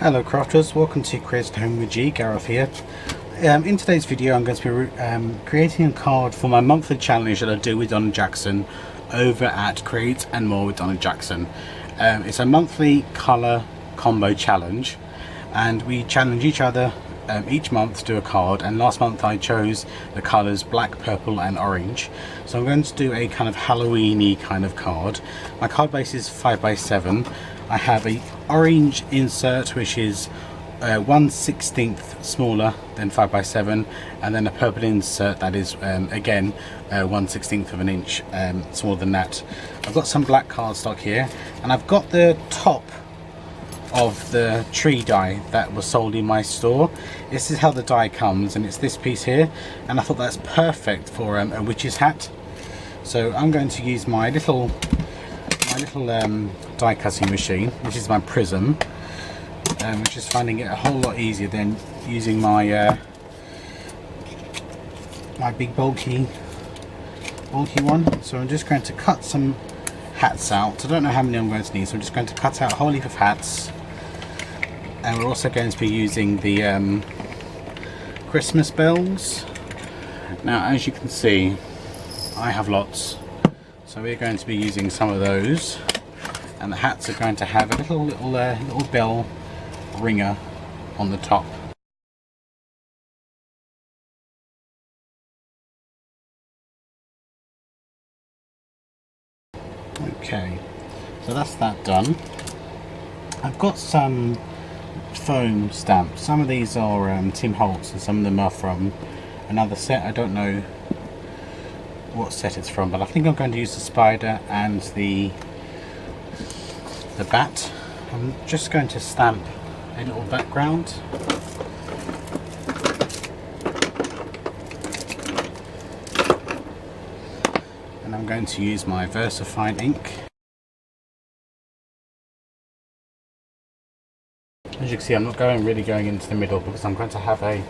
Hello crafters, welcome to Create at Home with G, Gareth here. In today's video I'm going to be creating a card for my monthly challenge that I do with Donna Jackson over at Create and More with Donna Jackson. It's a monthly colour combo challenge and we challenge each other each month to do a card, and last month I chose the colours black, purple and orange. So I'm going to do a kind of Halloween-y kind of card. My card base is 5x7. I have a orange insert which is 1/16 smaller than 5x7, and then a purple insert that is again 1/16 of an inch smaller than that. I've got some black cardstock here, and I've got the top of the tree die that was sold in my store. This is how the die comes, and it's this piece here, and I thought that's perfect for a witch's hat. So I'm going to use my little die cutting machine. This is my Prism, which is finding it a whole lot easier than using my my big bulky one. So I'm just going to cut some hats out. I don't know how many I'm going to need, so I'm just going to cut out a whole heap of hats. And we're also going to be using the Christmas bells. Now, as you can see, I have lots, so we're going to be using some of those. And the hats are going to have a little bell ringer on the top. Okay, so that's that done. I've got some foam stamps. Some of these are Tim Holtz and some of them are from another set. I don't know what set it's from, but I think I'm going to use the spider and the bat. I'm just going to stamp a little background. And I'm going to use my VersaFine ink. As you can see, I'm not really going into the middle because I'm going to have a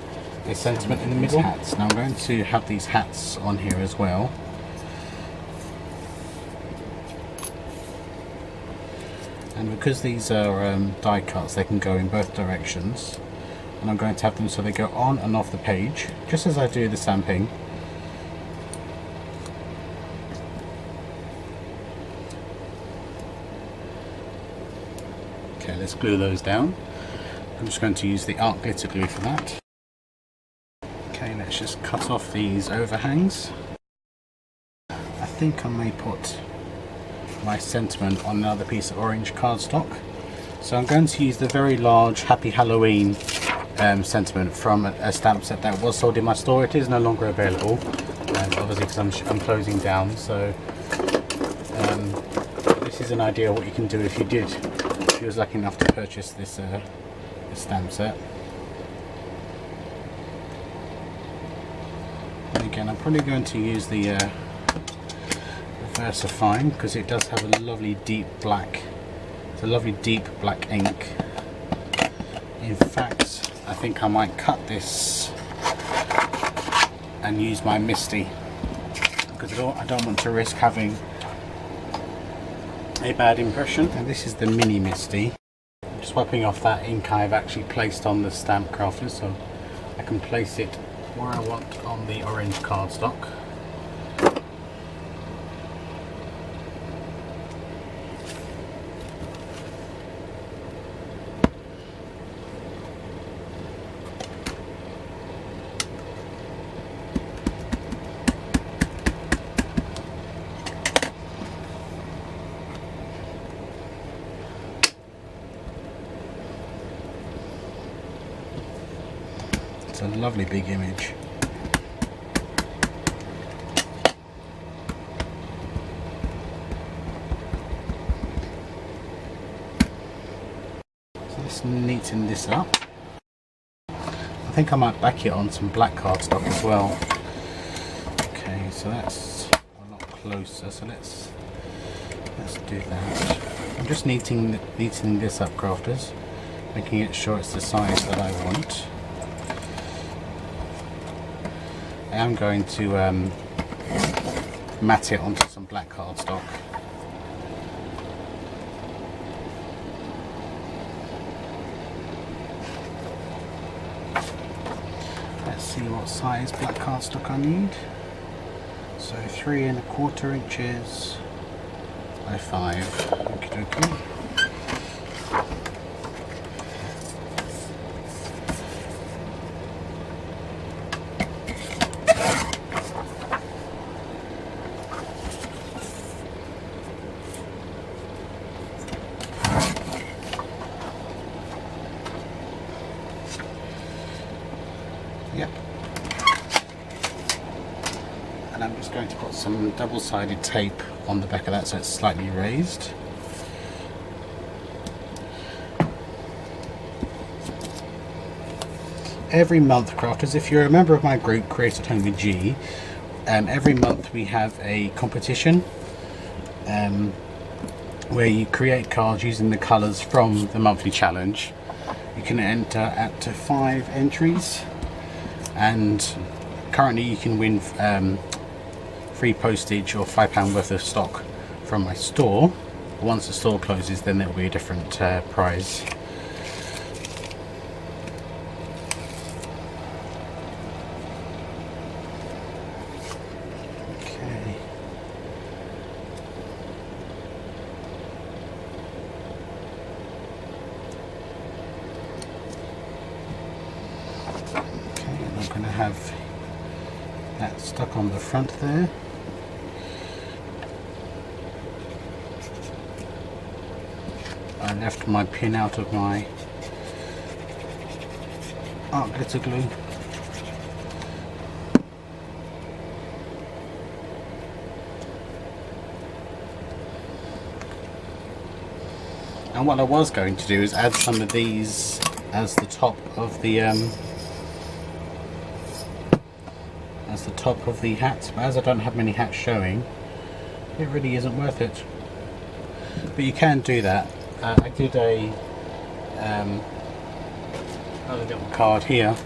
sentiment in the middle. Hats. Now I'm going to have these hats on here as well. And because these are die cuts, they can go in both directions. And I'm going to have them so they go on and off the page, just as I do the stamping. Okay, let's glue those down. I'm just going to use the art glitter glue for that. Okay, let's just cut off these overhangs. I think I may put my sentiment on another piece of orange cardstock. So I'm going to use the very large Happy Halloween sentiment from a stamp set that was sold in my store. It is no longer available, obviously because I'm closing down. So this is an idea of what you can do if you was lucky enough to purchase this stamp set. And again, I'm probably going to use the VersaFine because it does have a lovely deep black. It's a lovely deep black ink. In fact, I think I might cut this and use my Misty because I don't want to risk having a bad impression. And this is the mini Misty. I'm just wiping off that ink I've actually placed on the stamp crafter so I can place it where I want on the orange cardstock. It's a lovely big image. So let's neaten this up. I think I might back it on some black cardstock as well. Okay, so that's a lot closer. So let's do that. I'm just neatening this up, crafters, making sure it's the size that I want. I am going to mat it onto some black cardstock. see what size black cardstock I need. So 3 1/4 inches by 5. Okie dokie. Yep. And I'm just going to put some double-sided tape on the back of that so it's slightly raised. Every month, crafters, if you're a member of my group Create at Home with G, every month we have a competition where you create cards using the colours from the monthly challenge. You can enter up to 5 entries, and currently you can win free postage or £5 worth of stock from my store. Once the store closes, then there will be a different prize. Okay. Okay, and I'm going to have that stuck on the front there. I left my pin out of my art glitter glue. And what I was going to do is add some of these as the top of the hats, but as I don't have many hats showing, it really isn't worth it. But you can do that. I did a another little card here.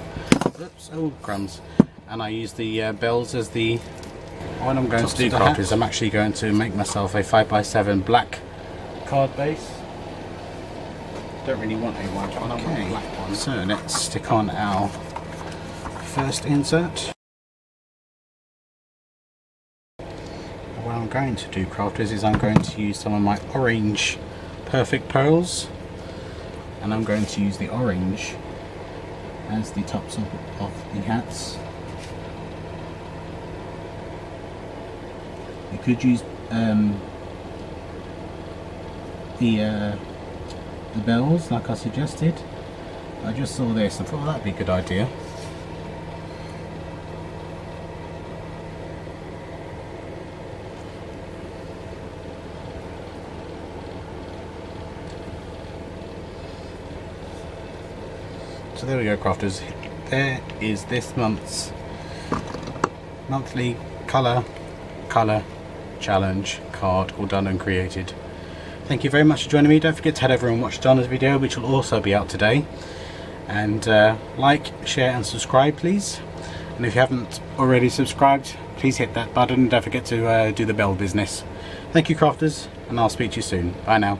Oops, oh crumbs! And I used the bells as the. What I'm going to do, craft, is I'm actually going to make myself a 5x7 black card base. Don't really want a white one. I want a black one. So let's stick on our first insert. What I'm going to do, crafters, is I'm going to use some of my orange Perfect Pearls, and I'm going to use the orange as the tops of the hats. You could use the bells like I suggested. I just saw this and thought that'd be a good idea. So there we go, crafters. There is this month's monthly colour challenge card, all done and created. Thank you very much for joining me. Don't forget to head over and watch Donna's video, which will also be out today. And like, share and subscribe, please. And if you haven't already subscribed, please hit that button. Don't forget to do the bell business. Thank you, crafters, and I'll speak to you soon. Bye now.